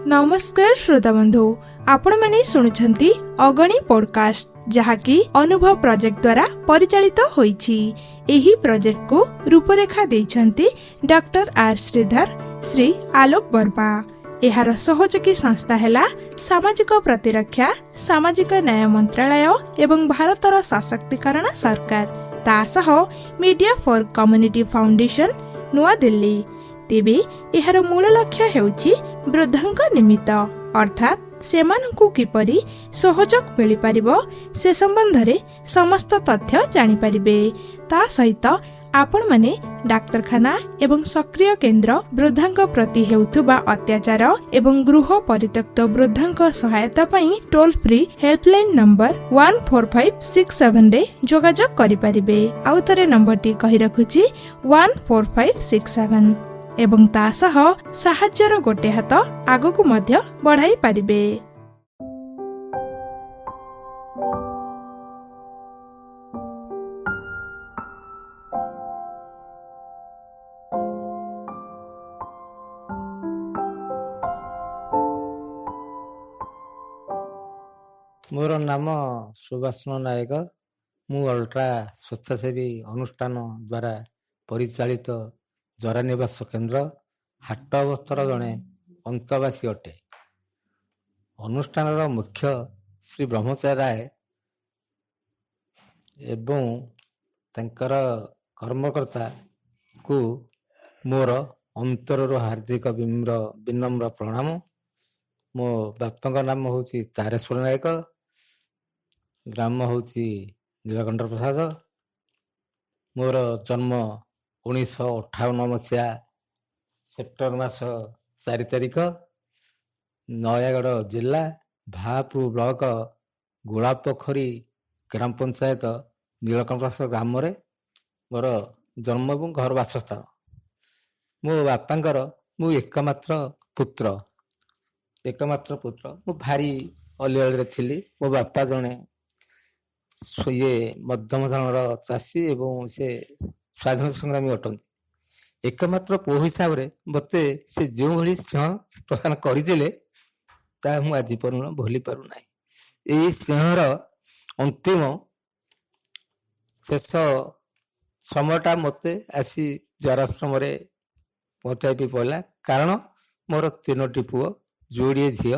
नमस्कार श्रोता बंधु आपण माने शुणुछंती अगणी पॉडकास्ट जहाँकि अनुभव प्रोजेक्ट द्वारा परिचालित होईछि। एही प्रोजेक्ट को रूपरेखा देइछंती doctor R Shridhar Shri Alok Burma. एहार सहयोगी संस्था हैला सामाजिक प्रतिरक्षा सामाजिक न्याय मंत्रालय एवं भारतर सशक्तिकरण सरकार तासह मीडिया फॉर कम्युनिटी फाउंडेशन नुआ दिल्ली। तेबे एहार मूल लक्ष्य हेउछि वृद्धंक निमित्त अर्थात सेमानंकु किपरि सहयोग मिलि परिबो से संबंधरे समस्त तथ्य जानि परिबे। ता सहित आपण माने डाक्तरखाना एवं सक्रिय केन्द्र वृद्धांक प्रति हेउथुबा अत्याचार एवं गृह परित्यक्त वृद्धांक सहायता पई टोल फ्री हेल्पलाइन नंबर 14567 रे जोगाजोग करि परिबे। आउ थरे नंबर टी कहि रखुछि 14567 एवं तासह साहाଯ୍ୟର गोटे हाथ आगकु मध्य बढ़ाई पारिबे। मोर नाम सुभाषण नायक। मु अल्ट्रा स्वेच्छासेवी अनुष्ठान द्वारा परिचालित जरा निवास केन्द्र हाट अवस्थार जड़े अंतवासी अटे। अनुष्ठान मुख्य श्री ब्रह्मचारी राय एवं तंकर कर्मकर्ता को मोर अंतर हार्दिक विनम्र प्रणाम। मो बापा नाम हूँ तारेश्वर नायक, ग्राम हूँ नीलकंठ प्रसाद। मोर जन्म 1958 मसीहा सेप्टेम्बर मास 4 तारिख, नयागढ़ जिला भापुर ब्लॉक गोलापोखरी ग्राम पंचायत नीलकंठ प्रसाद ग्राम मोर जन्म और घर बासस्थान। मो बापांकर मु एकमात्र पुत्र मु भारी अलिअली थी। मो बापा जड़े ये मध्यम धरणर चाषी एवं से स्वाधीनता संग्रामी अटंती। एकमात्र पुओ हिसाब से मते से जो भली स्नेह प्रदान करदे ता मु आज पर्यंत भूली पारु ना। यही स्नेहर अंतिम शेष समयटा मते आसी जराश्रम पहुँचाई पड़ा। कारण मोर 3टी पुओ जोड़े झी।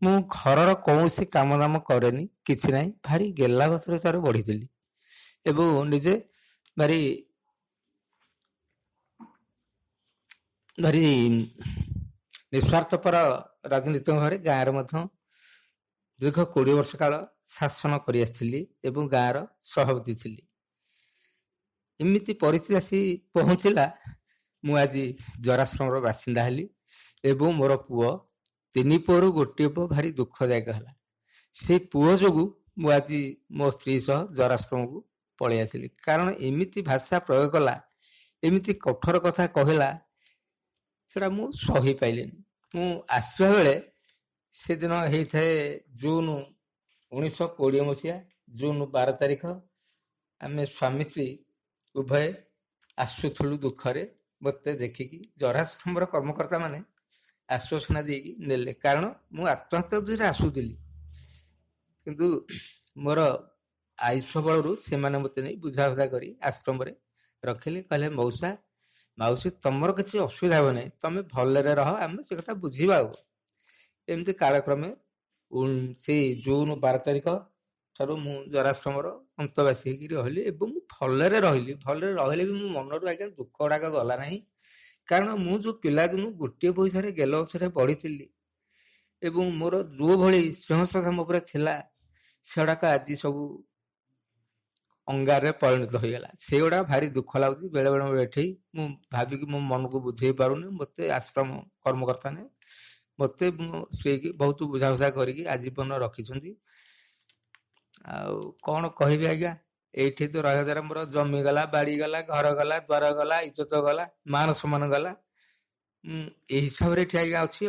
मु घर कौन काम दाम कैनि कि ना, भारी गेला बसर बढ़ी एवं निजे भारी भारी निस्वार्थपर राजनीति भाव गाँव में दीर्घ 20 वर्ष काल शासन कर गाँव सभापति थी। इमिति परिस्थिति आसी पहुँचला मु आज जराश्रम बासिंदा हेली एवं मोर पुओ 3 पुओ गोटे पुओ भारी दुखदायक है। से पुओ जो मु आज मो स्त्री सह जराश्रम को पलि आसिली। कारण एमिति भाषा प्रयोग कला, एमिति कठोर कथा कहला, सेटा मु सही पाइलिनी। मु आसवा बेले से दिन होता है जून 1920 मसीहा जून 12 तारिख। आम स्वामी स्त्री उभय आसुलु दुखरे मत देखिकी जराश्रम कर्मकर्ता माने आश्वासना देकी नेले। कारण मु आत्महत्या बुझे आसुली किंतु मोर आयुष बलू से मत नहीं बुझाबुझा कर आश्रम रखिले। कहले मौसा माउसी तुमर किसी असुविधा हो ना, तुम भलरे रह, आम से कथा बुझा। एमती कालक्रमे से जून 12 तारिख ठारू मु जराश्रम अंतवासी रही एवं भलरे रही। भलरे रही भी मो मनरू आज्ञा दुख गुड़ाक गला ना। कारण मु जो पिला दिन गोटे पैसा गेल बसरे बढ़ी एवं मोर जो भली स्नेह श्रद्धा मो थिला सेगुड़ाक आज सब अंगारे परिणत हो गला। से गुड़ा भारी दुख लगुच। बेले बेले एठी मु भाविक मो मन को बुझे पारुनी। मत आश्रम कर्मकर्ता ने मत स्त्री की बहुत बुझाबुझा करके आजीवन रखिंट। कौन कह आज्ञा ये तो रहा द्वारा मोर जमी गला, बाड़ी गला, घर गला, द्वार गला, इज्जत गला, मान सम्मान गला। हिसाब से आज्ञा अच्छी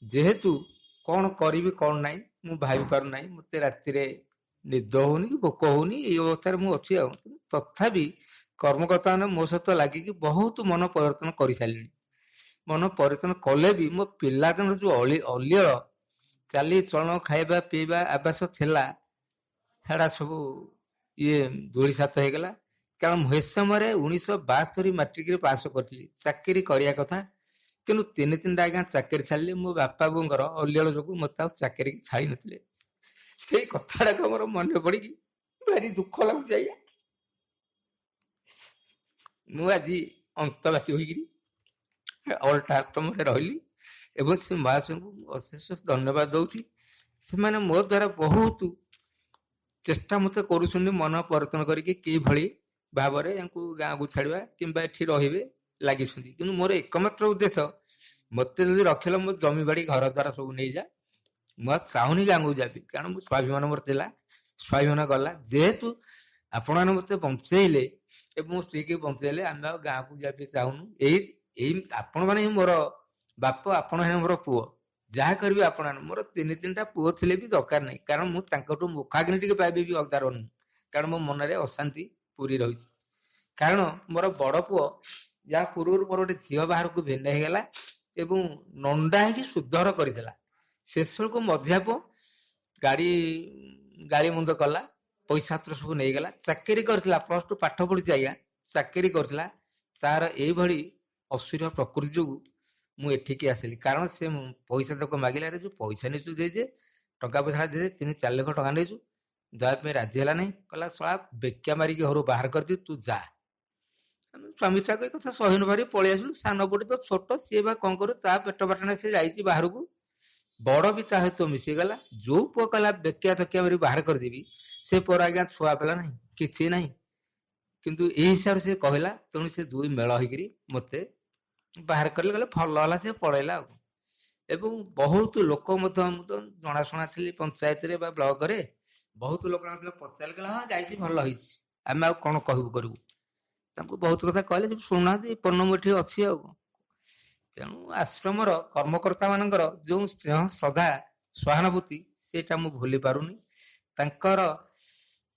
जेहेतु कौन करी कौन ना मु भावी पार ना। मत राति निद होनी भोक होनी ये अवस्था मुझे अच्छी। तथापि कर्मकर्ता मैंने मो सहित लगिकी बहुत मन परिवर्तन कर सारे। ମନ ପରିବର୍ତ୍ତନ କଲେ ବି ମୋ ପିଲାଦିନର ଯେଉଁ ଅଲିଅଳ ଚାଲି ଚଳନ ଖାଇବା ପିଇବା ଆବାସ ଥିଲା ସେଟା ସବୁ ଇଏ ଧୂଳିସାତ ହେଇଗଲା। କାରଣ ମୁଁ ଏ ସମୟରେ 1972 ମାଟ୍ରିକରେ ପାସ୍ କରିଥିଲି, ଚାକିରି କରିବା କଥା, କିନ୍ତୁ 3-3ଟା ଆଜ୍ଞା ଚାକିରି ଛାଡ଼ିଲି। ମୋ ବାପା ବୋଉଙ୍କର ଅଲିଅଳ ଯୋଗୁଁ ମୋତେ ଆଉ ଚାକିରି ଛାଡ଼ି ନଥିଲେ। ସେଇ କଥାଟାକ ମୋର ମନେ ପଡ଼ିକି ଭାରି ଦୁଃଖ ଲାଗୁଛି ଆଜ୍ଞା। ମୁଁ ଆଜି ଅନ୍ତବାସୀ ହୋଇକିରି ଅଲଟା ଆଶ୍ରମରେ ରହିଲି ଏବଂ ସେ ମହାଶୟଙ୍କୁ ଅଶେଷ ଧନ୍ୟବାଦ ଦଉଛି। ସେମାନେ ମୋ ଦ୍ୱାରା ବହୁତ ଚେଷ୍ଟା ମୋତେ କରୁଛନ୍ତି ମନ ପରିବର୍ତ୍ତନ କରିକି କିଭଳି ଭାବରେ ୟାଙ୍କୁ ଗାଁକୁ ଛାଡ଼ିବା କିମ୍ବା ଏଠି ରହିବେ ଲାଗିଛନ୍ତି। କିନ୍ତୁ ମୋର ଏକମାତ୍ର ଉଦ୍ଦେଶ୍ୟ, ମୋତେ ଯଦି ରଖିଲ ମୋ ଜମିବାଡ଼ି ଘର ଦ୍ୱାରା ସବୁ ନେଇଯା, ମୁଁ ଆଉ ଚାହୁଁନି ଗାଁକୁ ଯାବି। କାରଣ ମୁଁ ସ୍ୱାଭିମାନ ମୋର ଥିଲା, ସ୍ୱାଭିମାନ ଗଲା। ଯେହେତୁ ଆପଣମାନେ ମୋତେ ବଞ୍ଚେଇଲେ ଏବଂ ମୋ ସ୍ତ୍ରୀକି ବଞ୍ଚେଇଲେ, ଆମେ ଆଉ ଗାଁକୁ ଯାବି ଚାହୁଁନୁ। ଏଇ ଆପଣମାନେ ହିଁ ମୋର ବାପ, ଆପଣ ହିଁ ମୋର ପୁଅ। ଯାହା କରିବେ ଆପଣ, ମୋର 3-3ଟା ପୁଅ ଥିଲେ ବି ଦରକାର ନାହିଁ। କାରଣ ମୁଁ ତାଙ୍କଠୁ ମୁଖାଗ୍ନି ଟିକେ ପାଇବି ବି ଅଦାର ନୁହେଁ। କାରଣ ମୋ ମନରେ ଅଶାନ୍ତି ପୁରୀ ରହିଛି। କାରଣ ମୋର ବଡ଼ ପୁଅ ଯାହା ପୂର୍ବରୁ ମୋର ଗୋଟେ ଝିଅ ବାହାରକୁ ଭିନ୍ନ ହେଇଗଲା ଏବଂ ନଣ୍ଡା ହେଇକି ସୁଧର କରିଥିଲା। ଶେଷକୁ ମଝିଆ ପୁଅ ଗାଳି ମୁଣ୍ଡ କଲା, ପଇସା ପତ୍ର ସବୁ ନେଇଗଲା। ଚାକିରି କରିଥିଲା, +2 ପାଠ ପଢିଛି ଆଜ୍ଞା, ଚାକିରି କରିଥିଲା। ତାର ଏଇଭଳି ଅସୁର ପ୍ରକୃତି ଯୋଗୁଁ ମୁଁ ଏଠିକି ଆସିଲି। କାରଣ ସେ ପଇସା ତକ ମାଗିଲା, ଯୋଉ ପଇସା ନେଇଛୁ ଦେଇଦେ, ଟଙ୍କା ପଇସା ଦେଇଦେ, 3-4 ଲକ୍ଷ ଟଙ୍କା ନେଇଛୁ, ଦେବା ପାଇଁ ରାଜି ହେଲା ନାହିଁ। କହିଲା ଶଳା ବେକ୍ୟା ମାରିକି ଘରୁ ବାହାର କରିଛି, ତୁ ଯା। ସ୍ୱାମୀ ଟାକୁ ଏ କଥା ସହି ନପାରି ପଳେଇ ଆସିଲୁ। ସାନ ପୁଅଟି ତ ଛୋଟ, ସିଏ ବା କଣ କରୁ, ତା ପେଟ ପାଟଣା ସେ ଯାଇଛି ବାହାରକୁ। ବଡ ବି ତା ସହିତ ମିଶିଗଲା। ଯୋଉ ପୁଅ କହିଲା ବେକ୍ୟା ତକିଆ ମାରି ବାହାର କରିଦେବି, ସେ ପୁଅର ଆଜ୍ଞା ଛୁଆ ପିଲା ନାହିଁ, କିଛି ନାହିଁ। କିନ୍ତୁ ଏଇ ହିସାବରେ ସେ କହିଲା, ତେଣୁ ସେ ଦୁଇ ମେଳ ହେଇକିରି ମତେ ବାହାର କରିଲେ, କହିଲେ ଭଲ ହେଲା, ସେ ପଳେଇଲା ଆଉ। ଏବଂ ବହୁତ ଲୋକ ମଧ୍ୟ, ମୁଁ ତ ଜଣାଶୁଣା ଥିଲି ପଞ୍ଚାୟତରେ ବା ବ୍ଲକରେ, ବହୁତ ଲୋକ ପଚାରିଲେ, କହିଲେ ହଁ ଯାଇଛି, ଭଲ ହେଇଛି, ଆମେ ଆଉ କଣ କହିବୁ କରିବୁ। ତାଙ୍କୁ ବହୁତ କଥା କହିଲେ, ସେ ଶୁଣୁନାହାନ୍ତି। ପୂର୍ଣ୍ଣମ ଏଠି ଅଛି ଆଉ। ତେଣୁ ଆଶ୍ରମର କର୍ମକର୍ତ୍ତା ମାନଙ୍କର ଯେଉଁ ସ୍ନେହ ଶ୍ରଦ୍ଧା ସହାନୁଭୂତି, ସେଇଟା ମୁଁ ଭୁଲି ପାରୁନି। ତାଙ୍କର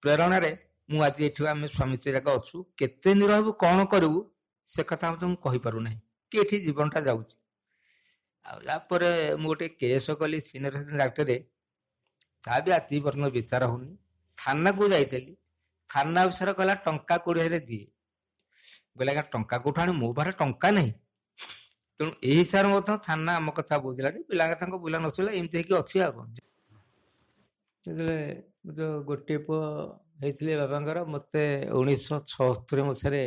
ପ୍ରେରଣାରେ ମୁଁ ଆଜି ଏଠି, ଆମେ ସ୍ୱାମୀ ସ୍ତ୍ରୀ ଯାକ ଅଛୁ। କେତେ ଦିନ ରହିବୁ, କଣ କରିବୁ, ସେ କଥା ମଧ୍ୟ ମୁଁ କହିପାରୁନାହିଁ କି ଏଠି ଜୀବନଟା ଯାଉଛି। ଆଉ ତାପରେ ମୁଁ ଗୋଟେ କେସ୍ କଲି ସିନିୟର ଡାକ୍ତରରେ, ତା ବି ଆଜି ପର୍ଯ୍ୟନ୍ତ ବିଚାର ହଉନି। ଥାନାକୁ ଯାଇଥିଲି, ଥାନା ଅଫିସର କହିଲା ଟଙ୍କା 20,000 ଦିଏ। କହିଲା ଆଜ୍ଞା ଟଙ୍କା କୋଉଠୁ ଆଣି, ମୋ ପାଖରେ ଟଙ୍କା ନାହିଁ। ତେଣୁ ଏଇ ହିସାବରେ ମଧ୍ୟ ଥାନା ଆମ କଥା ବୁଝିଲାନି, ପିଲା ତାଙ୍କ ବୁଲା ନଥିଲା, ଏମିତି ହେଇକି ଅଛି ଆଉ। ଯେତେବେଳେ ଗୋଟିଏ ପୁଅ ହେଇଥିଲେ ବାବାଙ୍କର, ମତେ 1976 ମସିହାରେ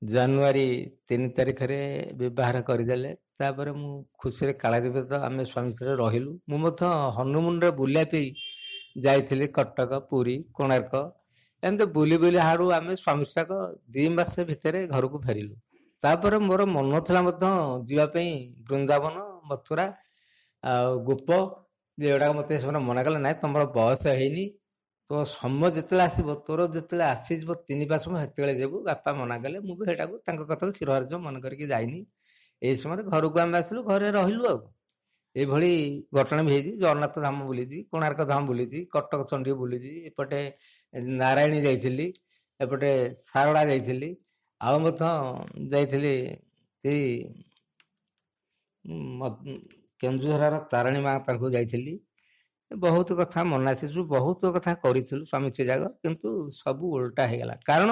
ଜାନୁଆରୀ 3 ତାରିଖରେ ବିବାହ କରିଦେଲେ। ତାପରେ ମୁଁ ଖୁସିରେ କାଳାତିପାତ ଆମେ ସ୍ୱାମୀ ସ୍ତ୍ରୀ ରହିଲୁ। ମୁଁ ମଧ୍ୟ ହନୁମୁନରେ ବୁଲିବା ପାଇଁ ଯାଇଥିଲି, କଟକ, ପୁରୀ, କୋଣାର୍କ, ଏମିତି ବୁଲି ବୁଲି ହାଡୁ ଆମେ ସ୍ୱାମୀ ସ୍ତ୍ରୀ 2 ମାସ ଭିତରେ ଘରକୁ ଫେରିଲୁ। ତାପରେ ମୋର ମନ ଥିଲା ମଧ୍ୟ ଯିବା ପାଇଁ ବୃନ୍ଦାବନ, ମଥୁରା ଆଉ ଗୋପ, ଏଗୁଡ଼ାକ ମୋତେ ସେମାନେ ମନା କଲେ, ନାହିଁ ତମର ବୟସ ହେଇନି, ତୋ ସମୟ ଯେତେବେଳେ ଆସିବ, ତୋର ଯେତେବେଳେ ଆସିଯିବ 3 ମାସ ସେତେବେଳେ ଯିବୁ। ବାପା ମନା କଲେ, ମୁଁ ବି ସେଇଟାକୁ ତାଙ୍କ କଥାକୁ ଶିରଧାର୍ଯ୍ୟ ମନେ କରିକି ଯାଇନି। ଏଇ ସମୟରେ ଘରକୁ ଆମେ ଆସିଲୁ, ଘରେ ରହିଲୁ ଆଉ। ଏଇଭଳି ଘଟଣା ବି ହେଇଛି। ଜଗନ୍ନାଥ ଧାମ ବୁଲିଛି, କୋଣାର୍କ ଧାମ ବୁଲିଛି, କଟକ ଚଣ୍ଡୀ ବୁଲିଛି, ଏପଟେ ନାରାୟଣୀ ଯାଇଥିଲି, ଏପଟେ ସାରଳା ଯାଇଥିଲି, ଆଉ ମଧ୍ୟ ଯାଇଥିଲି ସେଇ କେନ୍ଦୁଝରର ତାରିଣୀ ମା ପାଖକୁ ଯାଇଥିଲି। ବହୁତ କଥା ମନେ ଆସିଛୁ, ବହୁତ କଥା କରିଥିଲୁ ସ୍ୱାମୀ ସ୍ତ୍ରୀ ଯାକ, କିନ୍ତୁ ସବୁ ଓଲଟା ହେଇଗଲା। କାରଣ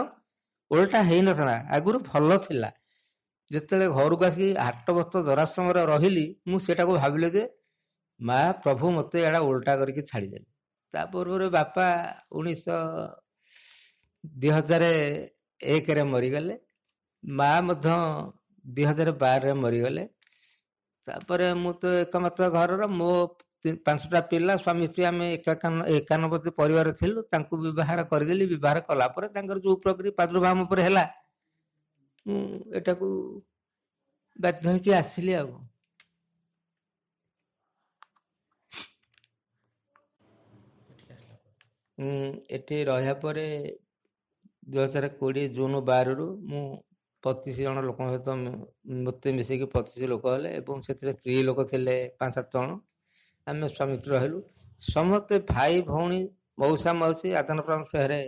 ଓଲଟା ହେଇନଥିଲା, ଆଗରୁ ଭଲ ଥିଲା। ଯେତେବେଳେ ଘରକୁ ଆସିକି 8 ବର୍ଷ ଜରାଶ୍ରମରେ ରହିଲି, ମୁଁ ସେଟାକୁ ଭାବିଲି ଯେ ମା ପ୍ରଭୁ ମୋତେ ଏଇଟା ଓଲଟା କରିକି ଛାଡ଼ିଦେଲେ। ତା ପୂର୍ବରୁ ବାପା 2001ରେ ମରିଗଲେ, ମା ମଧ୍ୟ 2012ରେ ମରିଗଲେ। ତାପରେ ମୁଁ ତ ଏକମାତ୍ର ଘରର, ମୋ 5ଟା ପିଲା, ସ୍ୱାମୀ ସ୍ତ୍ରୀ, ଆମେ ଏକାନବର୍ତ୍ତୀ ପରିବାର ଥିଲୁ। ତାଙ୍କୁ ବିବାହ କରିଦେଲି। ବିବାହ କଲା ପରେ ତାଙ୍କର ଯୋଉ ପ୍ରକୃତି ପ୍ରାଦୁର୍ଭାବ ଉପରେ ହେଲା, ମୁଁ ଏଟାକୁ ବାଧ୍ୟ ହେଇକି ଆସିଲି ଆଉ। ଏଠି ରହିବା ପରେ 2020 ଜୁନ 12ରୁ ମୁଁ 25 ଜଣ ଲୋକଙ୍କ ସହିତ ମୋତେ ମିଶେଇକି 25 ଲୋକ ହେଲେ ଏବଂ ସେଥିରେ ସ୍ତ୍ରୀ ଲୋକ ଥିଲେ 5-7 ଜଣ। ଆମେ ସ୍ୱାମୀ ସ୍ତ୍ରୀ ରହିଲୁ। ସମସ୍ତେ ଭାଇ ଭଉଣୀ, ମଉସା ମାଉସୀ ଆଦାନ ପ୍ରଦାନ ସହରେ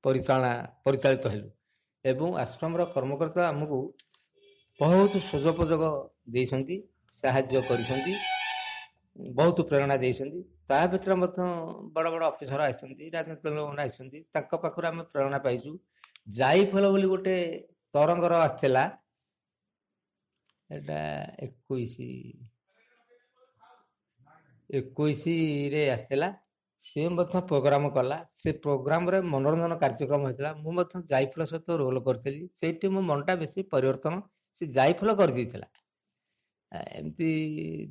ପରିଚାଳିତ ହେଲୁ ଏବଂ ଆଶ୍ରମର କର୍ମକର୍ତ୍ତା ଆମକୁ ବହୁତ ସୁଯୋଗ ଦେଇଛନ୍ତି, ସାହାଯ୍ୟ କରିଛନ୍ତି, ବହୁତ ପ୍ରେରଣା ଦେଇଛନ୍ତି। ତା ଭିତରେ ମଧ୍ୟ ବଡ଼ ବଡ଼ ଅଫିସର ଆସିଛନ୍ତି, ରାଜନୈତିକ ଲୋକମାନେ ଆସିଛନ୍ତି, ତାଙ୍କ ପାଖରୁ ଆମେ ପ୍ରେରଣା ପାଇଛୁ। ଜାଇଫଳ ବୋଲି ଗୋଟେ ତରଙ୍ଗର ଆସିଥିଲା, ଏଇଟା 21ରେ ଆସିଥିଲା। ସେ ମଧ୍ୟ ପ୍ରୋଗ୍ରାମ କଲା। ସେ ପ୍ରୋଗ୍ରାମରେ ମନୋରଞ୍ଜନ କାର୍ଯ୍ୟକ୍ରମ ହେଇଥିଲା। ମୁଁ ମଧ୍ୟ ଜାଇଫଳ ସହିତ ରୋଲ କରିଥିଲି। ସେଇଠି ମୋ ମନଟା ବେଶୀ ପରିବର୍ତ୍ତନ ସେ ଜାଇଫଳ କରିଦେଇଥିଲା। ଏମିତି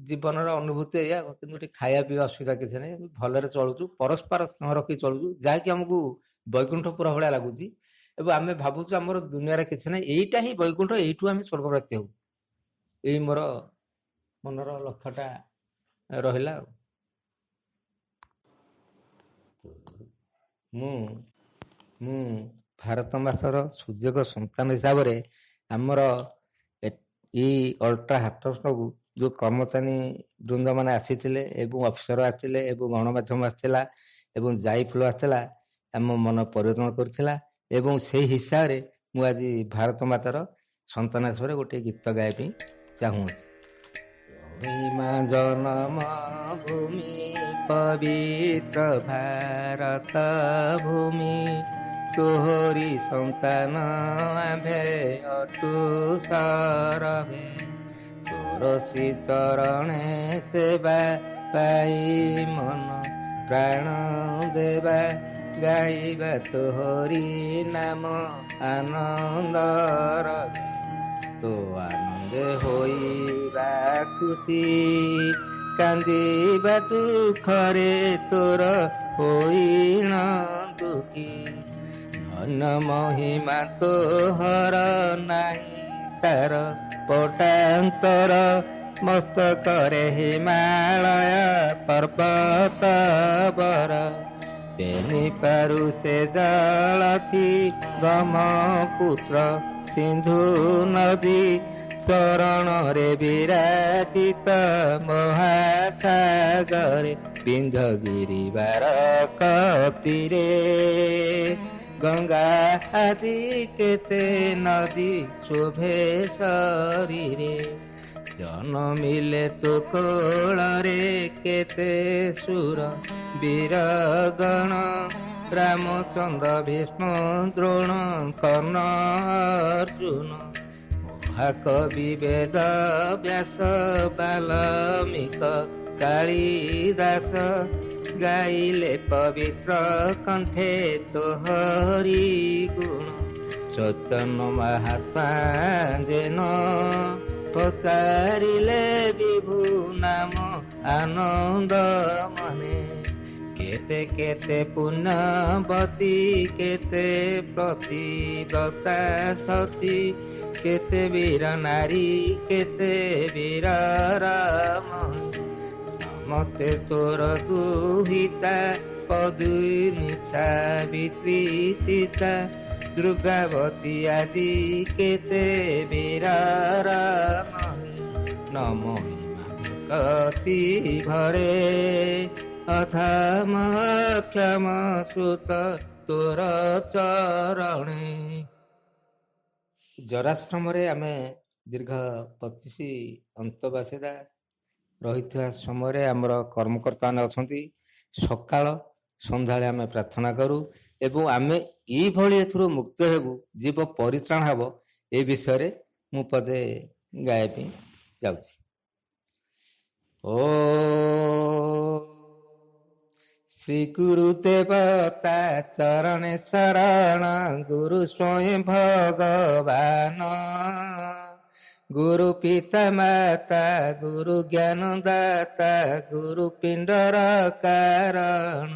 ଜୀବନର ଅନୁଭୂତି ଏଇଆ। କିନ୍ତୁ ଏଠି ଖାଇବା ପିଇବା ଅସୁବିଧା କିଛି ନାହିଁ, ଭଲରେ ଚଳୁଛୁ, ପରସ୍ପର ସ୍ନେହ ରଖି ଚଳୁଛୁ, ଯାହାକି ଆମକୁ ବୈକୁଣ୍ଠପୁର ଭଳିଆ ଲାଗୁଛି। ଏବଂ ଆମେ ଭାବୁଛୁ ଆମର ଦୁନିଆରେ କିଛି ନାହିଁ, ଏଇଟା ହିଁ ବୈକୁଣ୍ଠ, ଏଇଠୁ ଆମେ ସ୍ୱର୍ଗ ପ୍ରାପ୍ତି ହବୁ। ଏଇ ମୋର ମନର ଲକ୍ଷ୍ୟଟା ରହିଲା। ମୁଁ ଭାରତ ମାସର ସୁଯୋଗ ସନ୍ତାନ ହିସାବରେ ଆମର ଏଇ ଅଲ୍ଟ୍ରା ହାର୍ଟକୁ ଯେଉଁ କର୍ମଚାରୀ ବୃନ୍ଦମାନେ ଆସିଥିଲେ ଏବଂ ଅଫିସର ଆସିଥିଲେ ଏବଂ ଗଣମାଧ୍ୟମ ଆସିଥିଲା ଏବଂ ଜାଇଫଳ ଆସିଥିଲା, ଆମ ମନ ପରିବର୍ତ୍ତନ କରିଥିଲା। ଏବଂ ସେଇ ହିସାବରେ ମୁଁ ଆଜି ଭାରତ ମାତାର ସନ୍ତାନ ହିସାବରେ ଗୋଟିଏ ଗୀତ ଗାଇବା ପାଇଁ ଚାହୁଁଅଛି। ମା ଜନମ ଭୂମି ପବିତ୍ର ଭାରତ ଭୂମି, ତୋହରି ସନ୍ତାନ ଆମ୍ଭେ ଅଟୁ ସରବେ, ତୋର ଶ୍ରୀ ଚରଣେ ସେବା ପାଇ ମନ ପ୍ରାଣ ଦେବା, ଗାଇବା ତୋହରି ନାମ ଆନନ୍ଦ ରବେ, ତୋ ଆନନ୍ଦେ ହୋଇବା ଖୁସି, କାନ୍ଦିବା ଦୁଃଖରେ ତୋର ହୋଇଣ ଦୁଃଖୀ, ଧନ ମହିମା ତୋହର ନାହିଁ ତାର ପଟାନ୍ତର, ମସ୍ତକରେ ହିମାଳୟ ପର୍ବତ ବର, ପେନି ପାରୁ ସେ ଜଳଥି ବ୍ରହ୍ମପୁତ୍ର ସିନ୍ଧୁ ନଦୀ, ଚରଣରେ ବିରାଜିତ ମହାସାଗରେ, ବିନ୍ଧଗିରି ବାରକତିରେ, ଗଙ୍ଗା ଆଦି କେତେ ନଦୀ ଶୋଭେ ଶରୀରେ, ଜନମିଲେ ତୋ କୋଳରେ କେତେ ସୁର ବୀରଗଣ, ରାମଚନ୍ଦ୍ର ବିଷ୍ଣୁ ଦ୍ରୋଣ କର୍ଣ୍ଣ ଅର୍ଜୁନ, ମହାକବି ବେଦ ବ୍ୟାସ ବାଲ୍ମୀକ କାଳିଦାସ, ଗାଇଲେ ପବିତ୍ର କଣ୍ଠେ ତୋହରି ଗୁଣ, ଚୈତନ୍ୟ ମହାତ୍ମା ଯେନ ପଚାରିଲେ ବିଭୁ ନାମ ଆନନ୍ଦ ମନେ, କେତେ କେତେ ପୁଣ୍ୟବତୀ କେତେ ପ୍ରତିବ୍ରତା ସତୀ, କେତେ ବୀର ନାରୀ କେତେ ବୀର ରମଣୀ, ସମସ୍ତେ ତୋର ଦୁହିତା ପଦୁନି ସାବିତ୍ରୀ ସୀତା, ଦୁର୍ଗାବତୀ ଆଦି କେତେ ବୀର ରମଣୀ, ନମୋ କତି ଭରେ ଅଥାମ କ୍ଷମ ସୁତ ତୋର ଚରଣେ। ଜରାଶ୍ରମରେ ଆମେ ଦୀର୍ଘ 25 ଅନ୍ତବାସିଦା ରହିଥିବା ସମୟରେ ଆମର କର୍ମକର୍ତ୍ତାମାନେ ଅଛନ୍ତି। ସକାଳ ସନ୍ଧ୍ୟାବେଳେ ଆମେ ପ୍ରାର୍ଥନା କରୁ ଏବଂ ଆମେ ଏଇଭଳି ଏଥିରୁ ମୁକ୍ତ ହେବୁ, ଜୀବ ପରିତ୍ରାଣ ହେବ, ଏ ବିଷୟରେ ମୁଁ ପଦେ ଗାଇବା ପାଇଁ ଯାଉଛି। ଓ ଶ୍ରୀ ଗୁରୁଦେବ ତା ଚରଣେ ଶରଣ, ଗୁରୁ ସ୍ୱୟଂ ଭଗବାନ, ଗୁରୁ ପିତା ମାତା ଗୁରୁ ଜ୍ଞାନ ଦାତା, ଗୁରୁ ପିଣ୍ଡର କାରଣ,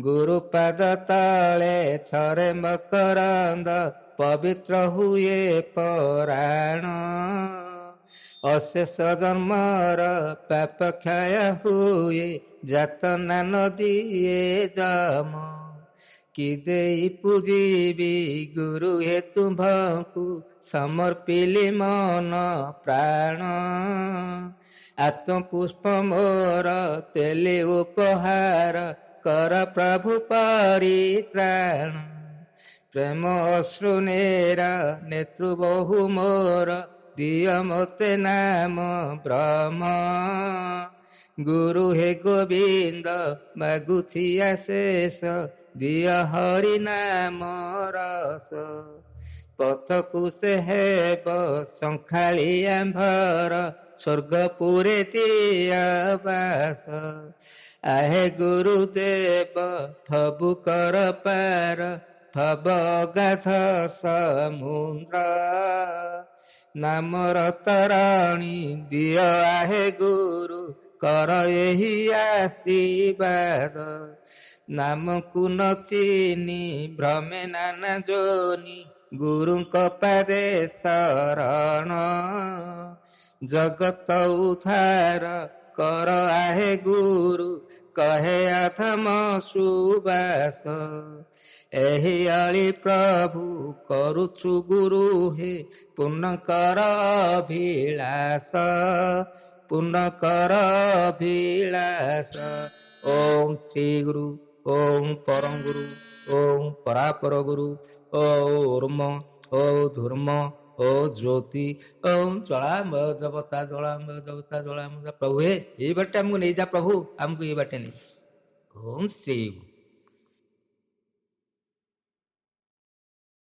ଗୁରୁ ପାଦ ତଳେ ଛରେ ମକରନ୍ଦ, ପବିତ୍ର ହୁଏ ପରାଣ, ଅଶେଷ ଜନ୍ମର ପାପ କ୍ଷୟ ହୁଏ, ଯାତନା ନଦିଏ ଯମ, କି ଦେଇ ପୂଜିବି ଗୁରୁ ହେ ତୁମ୍ଭଙ୍କୁ, ସମର୍ପିଲି ମନ ପ୍ରାଣ, ଆତ୍ମପୁଷ୍ପ ମୋର ତେଲେ ଉପହାର, କର ପ୍ରଭୁ ପରିତ୍ରାଣ, ପ୍ରେମ ଅଶ୍ରୁ ନେର ନେତୃ ବହୁ ମୋର, ଦିଅ ମୋତେ ନାମ ବ୍ରହ୍ମ। ଗୁରୁ ହେ ଗୋବିନ୍ଦ ମାଗୁଥିଆ ଶେଷ, ଦିଅ ହରି ନାମ ରସ। ପଥକୁ ସେ ହେବ ଶଙ୍ଖାଳି ଆମ୍ଭର, ସ୍ୱର୍ଗପୁରେ ତିଆ ବାସ। ଆହେ ଗୁରୁଦେବ ଫବୁ କର ପାର, ଭବ ଅଗାଧ ସମୁଦ୍ର। ନାମର ତରଣୀ ଦିଅ ଆହେ ଗୁରୁ, କର ଏହି ଆଶୀର୍ବାଦ। ନାମକୁ ନ ଚିନି ଭ୍ରମେ ନାନା ଯୋନି, ଗୁରୁଙ୍କ ପାଦେ ଶରଣ। ଜଗତ ଉଦ୍ଧାର କର ଆହେ ଗୁରୁ, କହେ ଅଧମ ସୁବାସ। ଏହି ଅଳି ପ୍ରଭୁ କରୁଛୁ ଗୁରୁ ହେ, ପୂର୍ଣ୍ଣ କର ଅଭିଳାଷ, ପୂର୍ଣ୍ଣ କର ଅଭିଳାଷ। ଓಂ ଶ୍ରୀ ଗୁରୁ, ଓಂ ପରମ ଗୁରୁ, ଓಂ ପରାପର ଗୁରୁ, ଓର୍ମ, ଓ ଧୂର୍ମ, ଓ ଜ୍ୟୋତି, ଓಂ ଜଳାମୟ ଦେବତା, ଜଳାମୟ ଦେବତା, ଜଳାମୟ। ପ୍ରଭୁ ହେ ଏଇ ବାଟେ ଆମକୁ ନେଇଯା, ପ୍ରଭୁ ଆମକୁ ଏଇ ବାଟେ ନେଇ। ଓಂ ଶ୍ରୀ ଗୁରୁ।